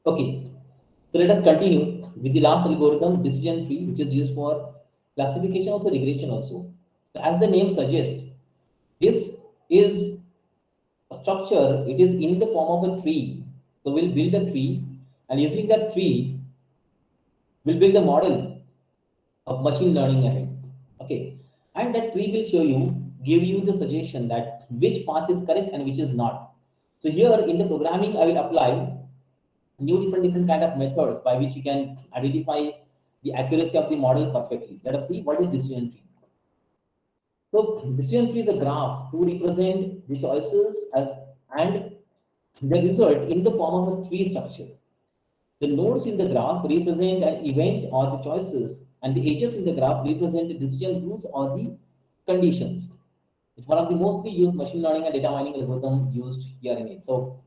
Okay, so let us continue with the last algorithm, decision tree, which is used for classification, also regression also. So as the name suggests, this is a structure. It is in the form of a tree. So we'll build a tree, and using that tree, we'll build a model of machine learning ahead. Okay, and that tree will show you, give you the suggestion that which path is correct and which is not. So here in the programming, I will apply new different kind of methods by which you can identify the accuracy of the model perfectly. Let us see what is decision tree. So decision tree is a graph to represent the choices as and the result in the form of a tree structure. The nodes in the graph represent an event or the choices, and the edges in the graph represent the decision rules or the conditions. It's one of the mostly used machine learning and data mining algorithm used here in it. So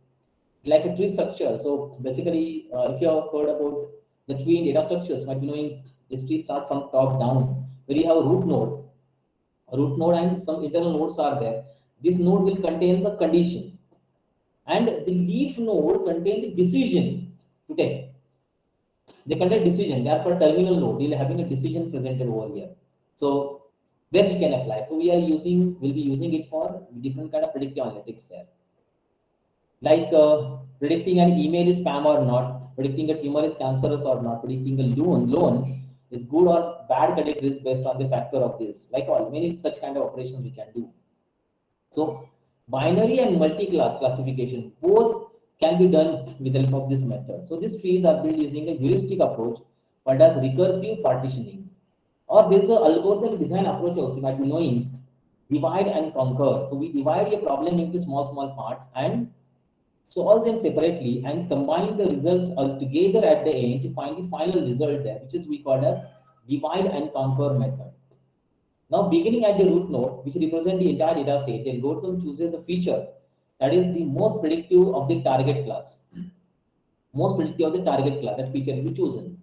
like a tree structure. So basically, if you have heard about the tree in data structures, might be knowing this tree start from top down, where you have a root node and some internal nodes are there. This node will contain a condition, and the leaf node contain the decision to take. They contain decision. They are called terminal node. They're having a decision presented over here. So where we can apply. So we'll be using it for different kind of predictive analytics there, like predicting an email is spam or not, predicting a tumor is cancerous or not, predicting a loan is good or bad credit risk based on the factor of this. Like all many such kind of operations we can do. So binary and multi-class classification both can be done with the help of this method. So these trees are built using a heuristic approach called as recursive partitioning. Or there's an algorithm design approach also you might be knowing, divide and conquer. So we divide a problem into small parts and solve them separately and combine the results all together at the end to find the final result there, which is we call as divide and conquer method. Now, beginning at the root node, which represent the entire data set, the algorithm chooses the feature that is the most predictive of the target class. Most predictive of the target class, that feature will be chosen.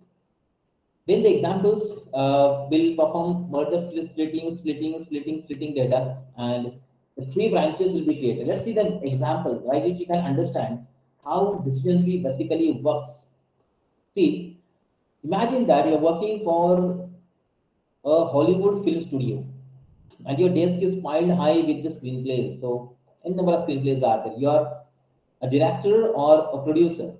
Then the examples will perform merge splitting data, and the three branches will be created. Let's see the example, right? Which you can understand how decision tree basically works. See, imagine that you're working for a Hollywood film studio, and your desk is piled high with the screenplays. So, n number of screenplays are there. You're a director or a producer.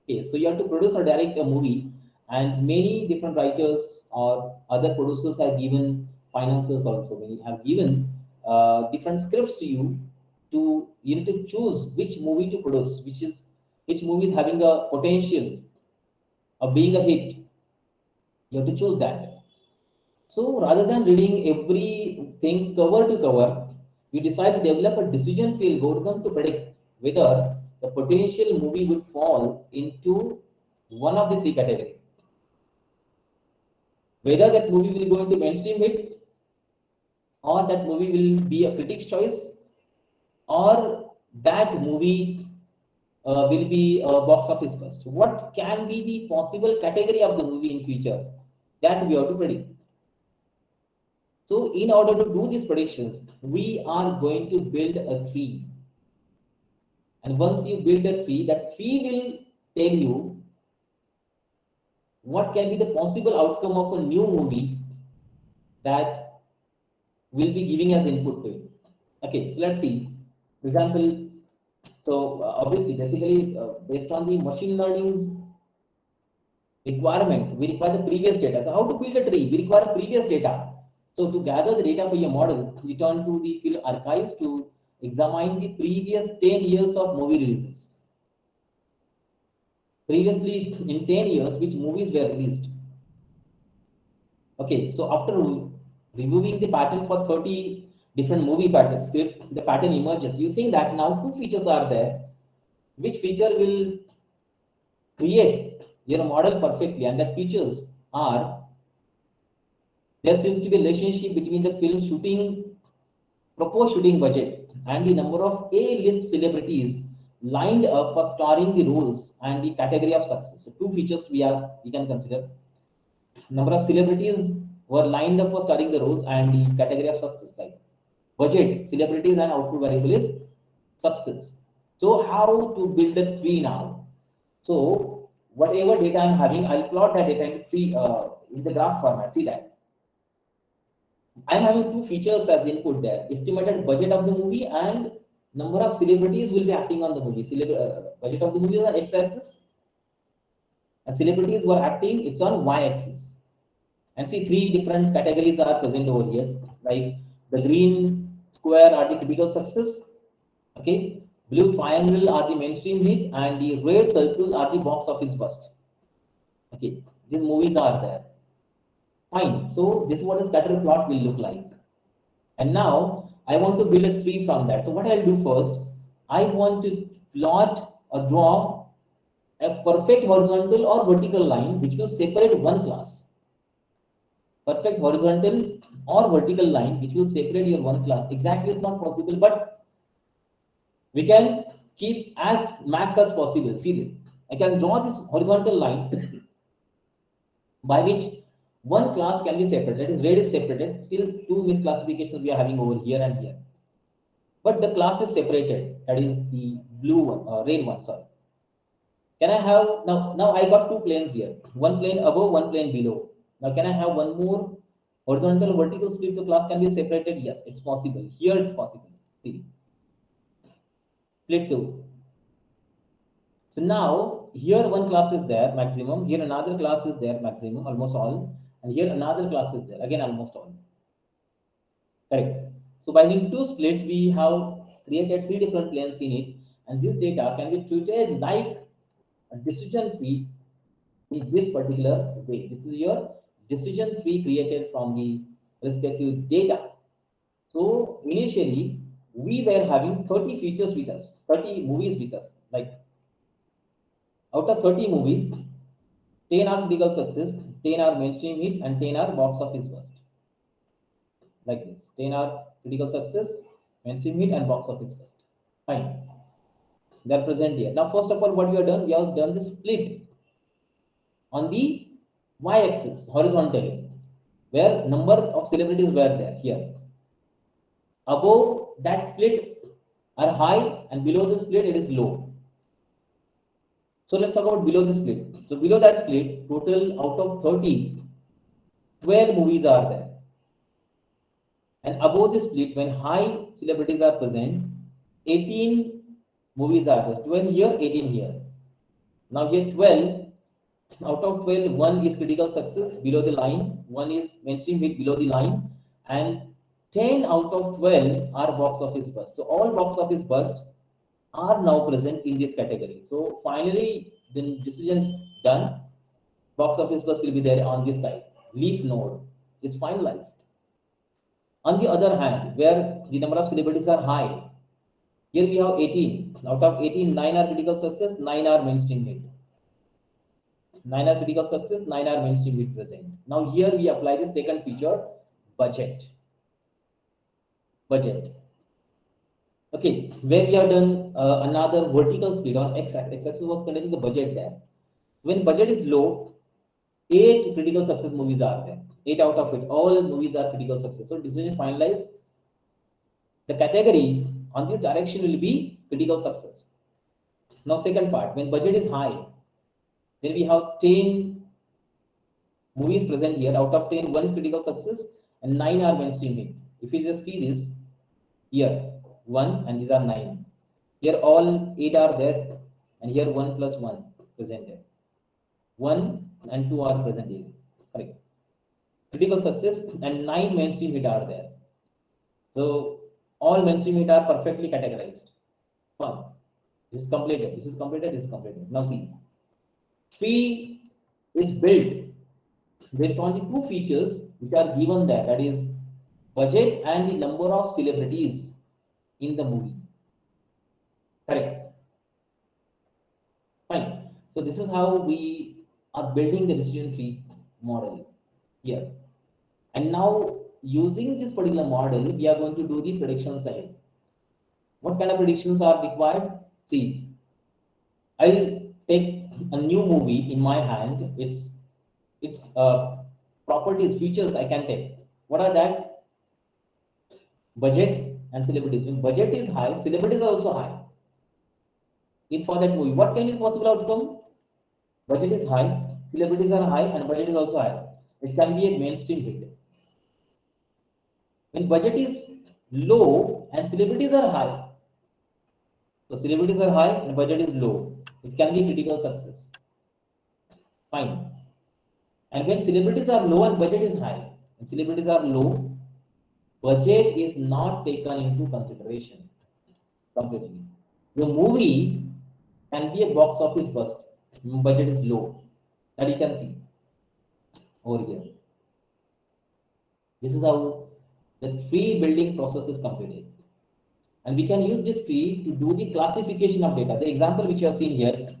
Okay, so you have to produce or direct a movie, and many different writers or other producers have given finances also. They have given different scripts to you. You need to choose which movie to produce, which movie is having a potential of being a hit. You have to choose that. So rather than reading everything cover to cover, we decide to develop a decision tree algorithm to predict whether the potential movie would fall into one of the three categories. Whether that movie will go into mainstream hit, or that movie will be a critic's choice, or that movie will be a box office bust. What can be the possible category of the movie in future? That we have to predict. So in order to do these predictions, we are going to build a tree. And once you build a tree, that tree will tell you what can be the possible outcome of a new movie that will be giving us input to it. Okay, so let's see. For example, so obviously, basically, based on the machine learning's requirement, we require the previous data. So how to build a tree? We require previous data. So to gather the data for your model, we turn to the film archives to examine the previous 10 years of movie releases. Previously, in 10 years, which movies were released? Okay, so after removing the pattern for 30 different movie patterns, script, the pattern emerges. You think that now two features are there. Which feature will create your model perfectly? And that features are, there seems to be a relationship between the film shooting, proposed shooting budget, and the number of A-list celebrities lined up for starring the roles and the category of success. So two features we can consider. Number of celebrities were lined up for starring the roles and the category of success, like budget, celebrities, and output variable is success. So how to build a tree now? So whatever data I'm having, I'll plot that data into three in the graph format. See that I'm having two features as input there: estimated budget of the movie and number of celebrities will be acting on the movie. Budget of the movie is on x-axis, and celebrities who are acting, it's on y-axis. And see, three different categories are present over here. Like the green square are the typical success. Okay, blue triangle are the mainstream hit, and the red circle are the box office bust. Okay, these movies are there. Fine. So this is what a scatter plot will look like. And now I want to build a tree from that. So what I'll do first, I want to plot or draw a perfect horizontal or vertical line which will separate one class. Perfect horizontal or vertical line which will separate your one class. Exactly, it's not possible, but we can keep as max as possible. See this. I can draw this horizontal line by which one class can be separated. That is, red is separated. Still two misclassifications we are having over here and here. But the class is separated. That is the blue one, red one, sorry. Can I have, now I got two planes here. One plane above, one plane below. Now can I have one more horizontal vertical split? The class can be separated? Yes, it's possible. Here it's possible. See, split two. So now here one class is there, maximum. Here another class is there, maximum, almost all. And here another class is there, again almost all. Correct. So by using two splits, we have created three different planes in it, and this data can be treated like a decision tree in this particular way. This is your decision tree created from the respective data. So initially, we were having 30 features with us, 30 movies with us. Like out of 30 movies, 10 are critical success, 10 are mainstream hit, and 10 are box office bust. Like this, 10 are critical success, mainstream hit, and box office bust. Fine. They're present here. Now, first of all, what we have done, we have done the split on the y-axis horizontally, where number of celebrities were there here. Above that split are high, and below the split it is low. So let's talk about below the split. So below that split, total out of 30, 12 movies are there. And above the split, when high celebrities are present, 18 movies are there. 12 here, 18 here. Now here 12, out of 12, 1 is critical success below the line, 1 is mainstream hit below the line, and 10 out of 12 are box office bust. So all box office bust are now present in this category. So finally, the decision is done. Box office bust will be there on this side. Leaf node is finalized. On the other hand, where the number of celebrities are high, here we have 18. Out of 18, 9 are critical success, 9 are mainstream hit. 9 are critical success, 9 are mainstream hit present. Now here we apply the second feature, budget. Budget. Okay, where we have done another vertical split on x-axis. X-axis was containing the budget there. When budget is low, 8 critical success movies are there. 8 out of it, all movies are critical success. So decision finalized. The category on this direction will be critical success. Now second part, when budget is high, then we have 10 movies present here. Out of 10, 1 is critical success and 9 are mainstream hit. If you just see this here, 1 and these are 9. Here all 8 are there, and here 1 plus 1 presented. 1 and 2 are present here. Correct. Critical success and 9 mainstream hit are there. So all mainstream hit are perfectly categorized. Fine. This is completed. This is completed. This is completed. Now see, tree is built based on the two features which are given there. That is budget and the number of celebrities in the movie. Correct. Fine. So this is how we are building the decision tree model here. And now using this particular model, we are going to do the predictions ahead. What kind of predictions are required? See, I'll take a new movie in my hand. Its properties, features I can take. What are that? Budget and celebrities. When budget is high, celebrities are also high. In for that movie, what can be possible outcome? Budget is high, celebrities are high, and budget is also high. It can be a mainstream hit. When budget is low and celebrities are high, so celebrities are high and budget is low, it can be critical success. Fine. And when celebrities are low and budget is high, and celebrities are low, budget is not taken into consideration completely. Your movie can be a box office bust. Budget is low. That you can see over here. This is how the tree building process is completed. And we can use this tree to do the classification of data. The example which you have seen here,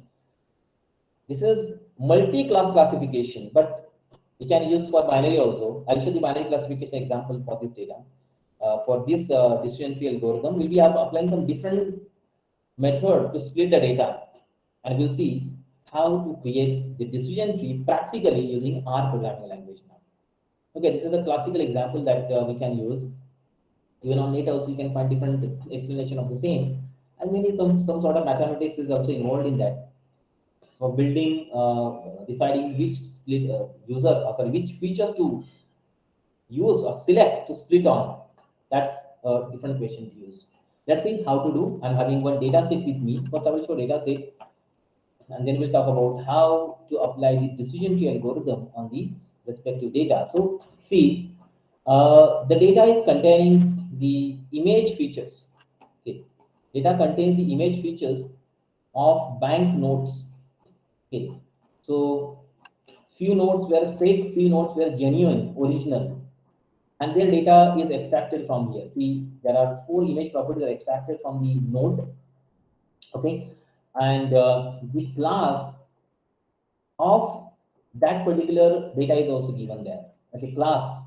this is multi-class classification, but we can use for binary also. I'll show the binary classification example for this data. For this decision tree algorithm, we'll be applying some different method to split the data, and we'll see how to create the decision tree practically using R programming language now. Okay, this is a classical example that we can use. Even on net also you can find different explanation of the same, and maybe some sort of mathematics is also involved in that for building, deciding which split user or sorry, which feature to use or select to split on. That's a different question to use. Let's see how to do. I'm having one data set with me. First I will show data set, and then we'll talk about how to apply the decision tree algorithm on the respective data. So see, the data is containing the image features. Okay. Data contains the image features of bank notes. Okay. So few notes were fake, few notes were genuine, original, and their data is extracted from here. See, there are four image properties that are extracted from the node. Okay, and the class of that particular data is also given there. Okay, class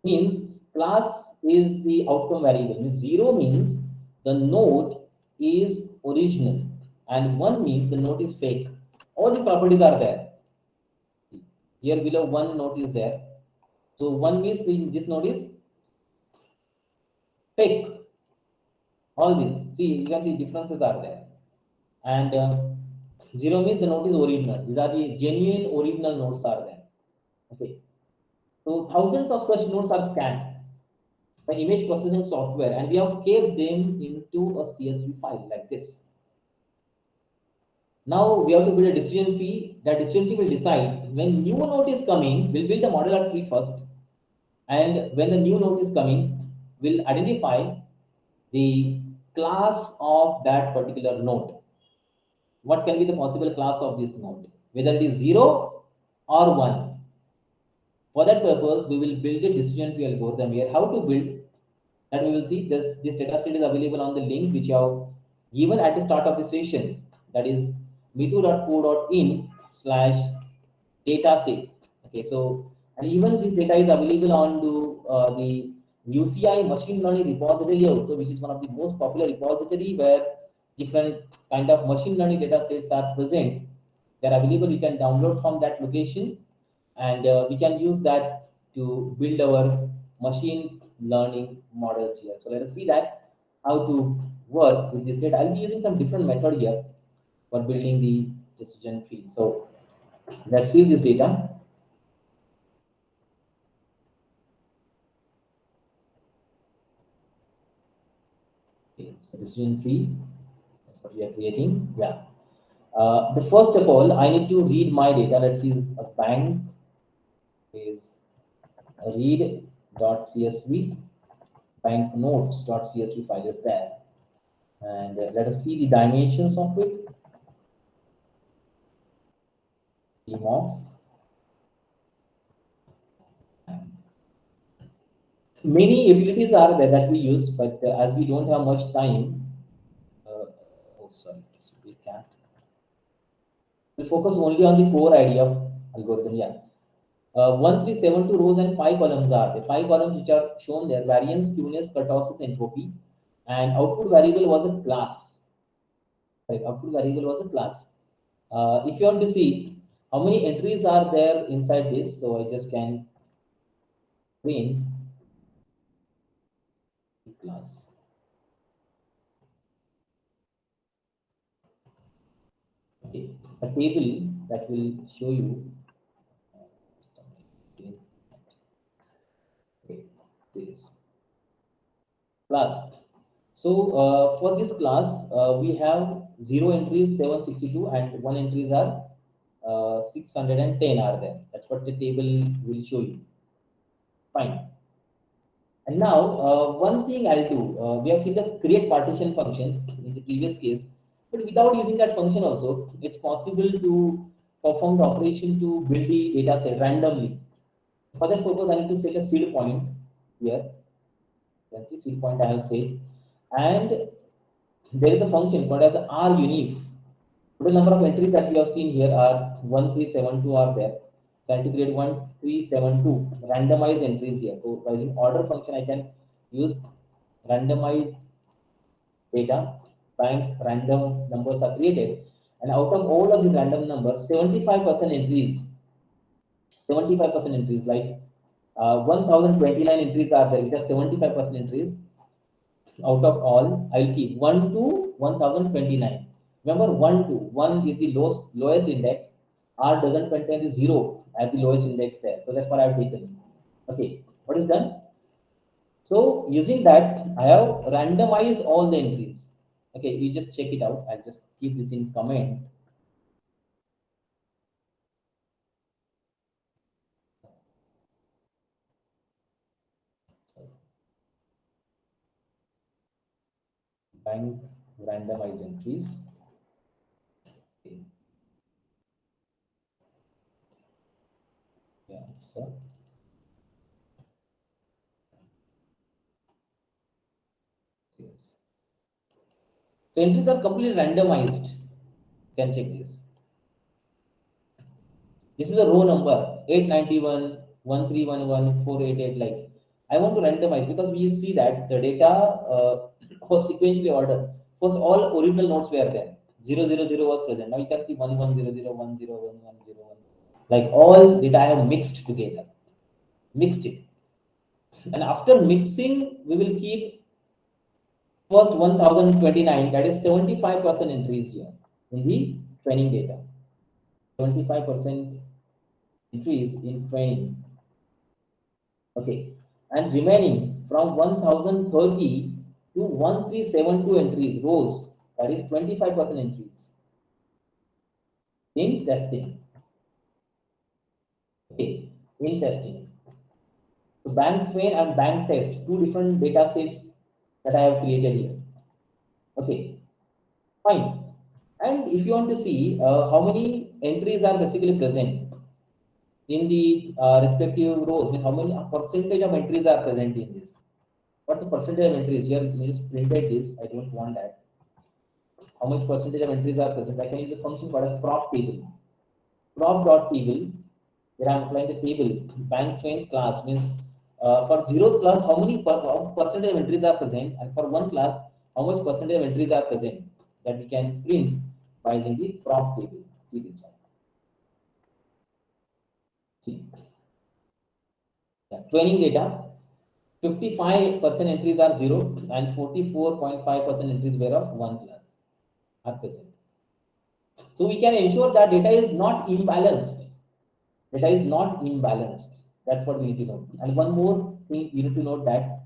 means class is the outcome variable. Means 0 means the node is original, and 1 means the node is fake. All the properties are there. Here below, one node is there. So 1 means this node is fake. All these, see, you can see differences are there. And 0 means the node is original. These are the genuine original nodes are there. Okay. So thousands of such nodes are scanned by image processing software, and we have kept them into a CSV file like this. Now we have to build a decision tree. That decision tree will decide when new node is coming, we'll build the modular tree first, and when the new node is coming, we'll identify the class of that particular node. What can be the possible class of this node? Whether it is 0 or 1. For that purpose, we will build a decision tree algorithm here. How to build? And we will see this data set is available on the link which I have given at the start of the session. That is mithu.co.in slash data set. Okay, so and even this data is available on the UCI machine learning repository also, which is one of the most popular repository where different kind of machine learning data sets are present. They're available. You can download from that location, and we can use that to build our machine learning models here. So let us see that how to work with this data. I'll be using some different method here for building the decision tree. So let's see this data. Okay, so decision tree, that's what we are creating. Yeah. The first of all, I need to read my data. Let's see, a bank is read.csv, banknotes.csv file is there. And let us see the dimensions of it. Team of many utilities are there that we use, but as we don't have much time, oh sorry, we can't. We'll focus only on the core idea of algorithm. Yeah. 1372 rows and 5 columns are there. 5 columns which are shown there: variance, skewness, kurtosis, entropy, and output variable was a class. Right, output variable was a class. If you want to see how many entries are there inside this, so I just can print the class. Okay, a table that will show you. Okay, this class. So for this class, we have 0 entries 762 and 1 entries are 610 are there. That's what the table will show you. Fine. And now, one thing I'll do, we have seen the create partition function in the previous case, but without using that function also, it's possible to perform the operation to build the data set randomly. For that purpose, I need to set a seed point here. That's the seed point I have set. And there is a function called as runif. Total number of entries that we have seen here are 1372 are there. So I have to create 1372 randomized entries here. So by using order function, I can use randomized data, bank random numbers are created. And out of all of these random numbers, 75% entries, 75% entries like 1029 entries are there. It has 75% entries. Out of all, I'll keep 1 to 1029. Remember, 1 to 1 is the lowest index. R doesn't contain the 0 as the lowest index there. So that's what I've taken. Okay, what is done? So using that, I have randomized all the entries. Okay, you just check it out. I'll just keep this in comment. Bank randomized entries. Okay. Yeah, so yes. So entries are completely randomized. You can check this. This is a row number 891, 1311, 488. Like I want to randomize because we see that the data was sequentially ordered. First, all original nodes were there. 000 was present. Now you can see 1100, 1011, 1101. Like all data I have mixed together, mixed it. And after mixing, we will keep first 1029, that is 75% increase here in the training data. 75% increase in training. Okay. And remaining from 1030 to 1372 entries rows, that is 25% increase in testing. Okay. In testing. So bank train and bank test, two different data sets that I have created here. Okay. Fine. And if you want to see how many entries are basically present in the respective rows, means how many percentage of entries are present in this. What's the percentage of entries here? You just printed this. I don't want that. How much percentage of entries are present? I can use a function called as prop table. Prop dot table. Here I'm applying the table. Bank chain class means for zeroth class, how many percentage of entries are present, and for one class, how much percentage of entries are present, that we can print by using the prop table. See this one. See. Yeah. Training data. 55% entries are 0 and 44.5% entries were of one class are present. So we can ensure that data is not imbalanced. Data is not imbalanced. That's what we need to know. And one more thing you need to note, that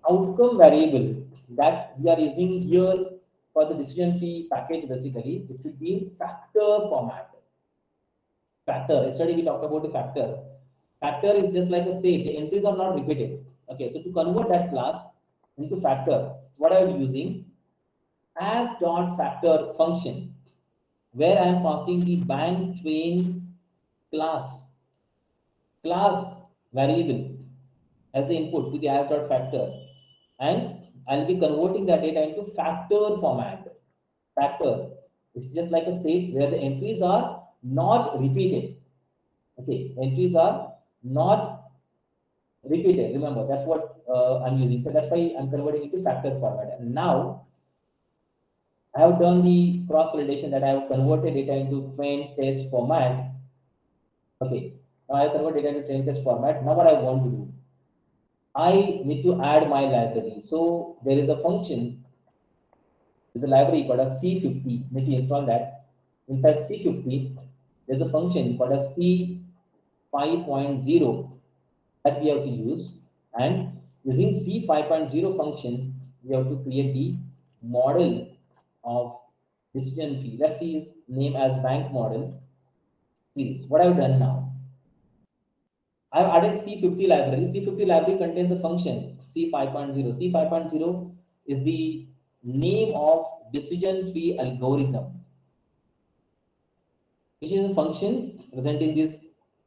outcome variable that we are using here for the decision tree package, basically, it should be in factor format. Factor. Yesterday we talked about the factor. Factor is just like a set. The entries are not repeated. Okay, so to convert that class into factor, what I am using as dot factor function, where I am passing the bank train class variable as the input to the as dot factor, and I'll be converting that data into factor format. Factor. It's just like a set where the entries are not repeated. Okay, entries are not repeated. Remember, that's what I'm using. So that's why I'm converting into factor format. And now I have done the cross validation, that I have converted data into train test format. Okay, now I have converted data into train test format. Now what I want to do, I need to add my library. So there is a function, there's a library called a C50. Need to install that. Inside C50, there's a function called as C5.0 that we have to use, and using C5.0 function, we have to create the model of decision tree. Let's see its name as bank model. Please, what I've done now, I've added C50 library. C50 library contains the function C5.0. C5.0 is the name of decision tree algorithm, which is a function present in this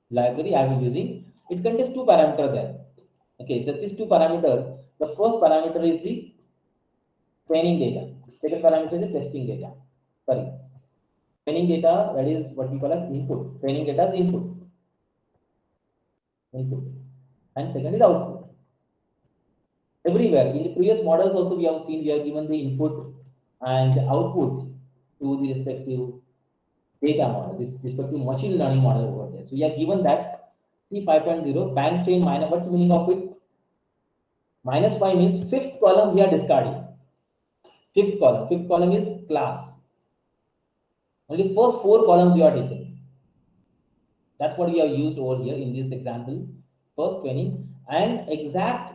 library I am using. It contains two parameters there. Okay, these two parameters. The first parameter is the training data. Second parameter is the testing data. Sorry, training data, that is what we call as input. Training data is input, and second is output. Everywhere in the previous models also we have seen we have given the input and output to the respective data model, this respective machine learning model over there. So we have given that C5.0 bank chain minus. What's the meaning of it? -5 means fifth column we are discarding. Fifth column is class. Only first four columns we are taking. That's what we have used over here in this example. First training and exact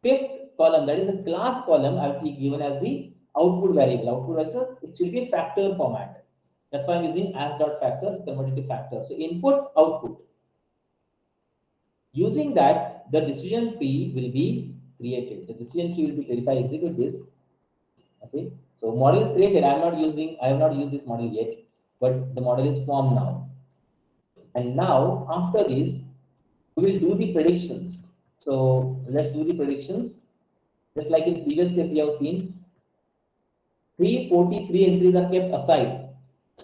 fifth column, that is a class column, I will be given as the output variable. Output variable, it should be a factor format. That's why I'm using as dot factor, it's converted to factor. So input, output. Using that, the decision tree will be created. The decision tree will be created. If I execute this, okay. So model is created. I have not used this model yet, but the model is formed now. And now after this, we will do the predictions. So let's do the predictions. Just like in previous case, we have seen 343 entries are kept aside,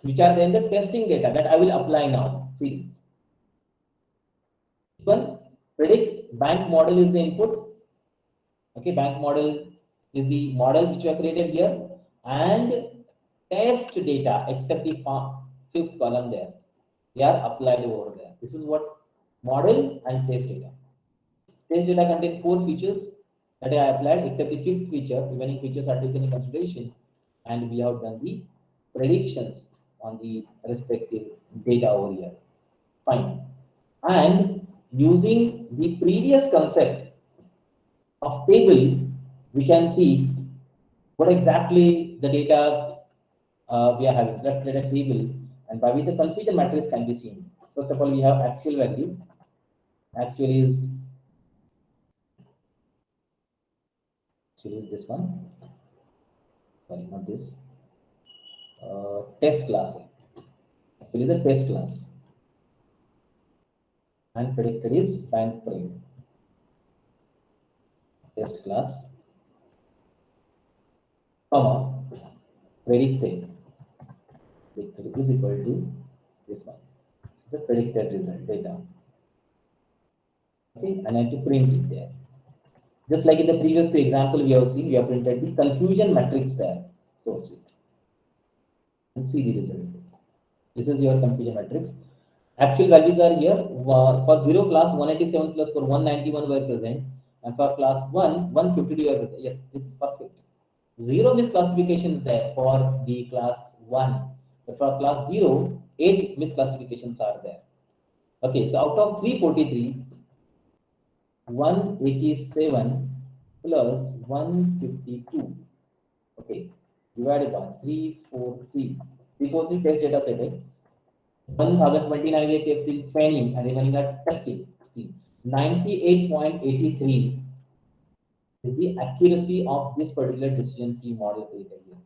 which are then the testing data that I will apply now. See this. One, predict bank model is the input. Okay, bank model is the model which we have created here, and test data except the fifth column there. They are applied over there. This is what model and test data. Test data contains 4 features that I applied except the fifth feature. Remaining features are taken in consideration, and we have done the predictions on the respective data over here. Fine. And using the previous concept of table, we can see what exactly the data we are having. Let's create a table, and by which the confusion matrix can be seen. First of all, we have actual value. Actual is this one. Sorry, not this. Test class. Actually, is a test class. And predicted is bank prime. Test class, comma, predicted. Predicted is equal to this one. This is the predicted result data. Okay, and I have to print it there. Just like in the previous example we have seen, we have printed the confusion matrix there. Source it. And see the result. This is your confusion matrix. Actual values are here. For 0 class, 187 plus for 191 were present. And for class 1, 152 were present. Yes, this is perfect. 0 misclassifications there for the class 1. But for class 0, 8 misclassifications are there. Okay, so out of 343, 187 plus 152. Okay, divided by 343. 343 test data set. 1029 we kept in training and remaining are testing. See, 98.83 is the accuracy of this particular decision tree model created here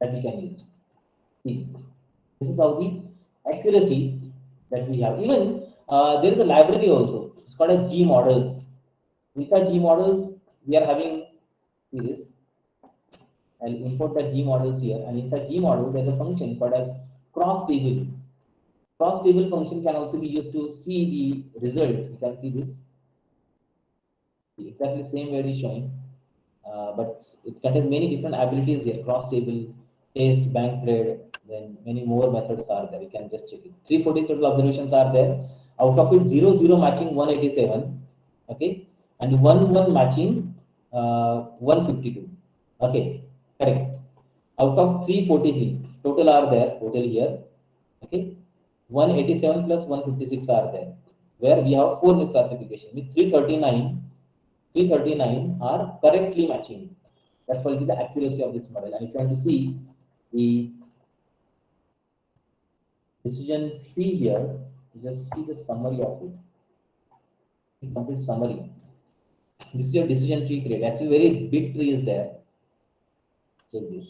that we can use. See, this is how the accuracy that we have. Even there is a library also. It's called as G models. With the G models, we are having this. I'll import the G models here, and inside G model, there's a function called as cross table. Cross table function can also be used to see the result. You can see this. Exactly the same way it is showing, but it contains many different abilities here. Cross table, test, bank trade, then many more methods are there. You can just check it. 340 total observations are there. Out of it, 0 matching 187, okay, and 1 matching 152. Okay, correct. Out of 343 total are there. Total here. Okay, 187 plus 156 are there, where we have 4 misclassification. With 339 are correctly matching. That's what is the accuracy of this model. And if you want to see the decision tree here, just see the summary of it. The complete summary. This is your decision tree create. Actually, very big tree is there. Check this.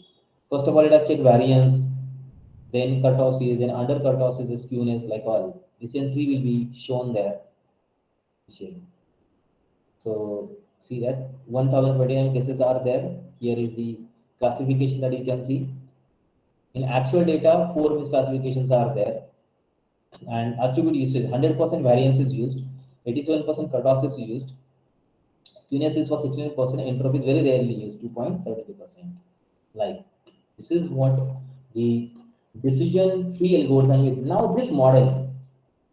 First of all, it has checked variance, then kurtosis, then under kurtosis is skewness, like all. Decision tree will be shown there. So see that 1029 cases are there. Here is the classification that you can see. In actual data, 4 misclassifications are there. And attribute usage, 100% variance is used, 87% kurtosis is used, skewness is for 16%, entropy is very rarely used, 2.32%. Like this is what the decision tree algorithm is. Now this model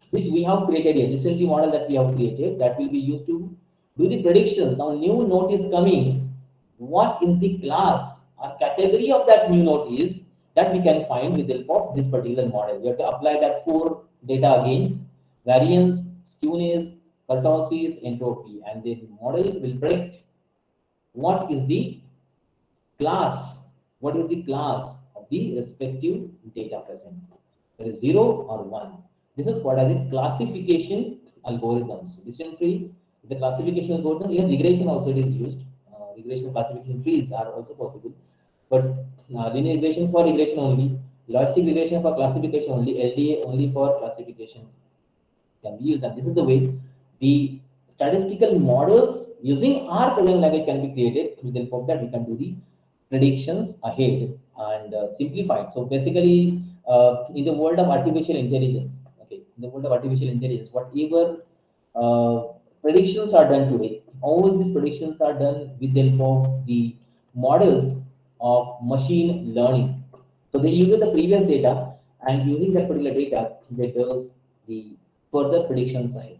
which we have created here, decision tree model that we have created, that will be used to do the predictions. Now new note is coming. What is the class or category of that new note is, that we can find with the help of this particular model. We have to apply that 4 data again: variance, skewness, kurtosis, entropy, and the model will predict what is the class, what is the class of the respective data present. There is 0 or 1. This is what as a classification algorithms. Decision tree is a classification algorithm. Even regression also it is used. Regression classification trees are also possible, but linear regression for regression only, logistic regression for classification only, LDA only for classification can be used. And this is the way the statistical models using R programming language can be created. With the help of that, we can do the predictions ahead and simplified. So basically, in the world of artificial intelligence, okay, in the world of artificial intelligence, whatever predictions are done today, all these predictions are done with the help of the models of machine learning. So they use the previous data, and using that particular data, they does the further predictions ahead.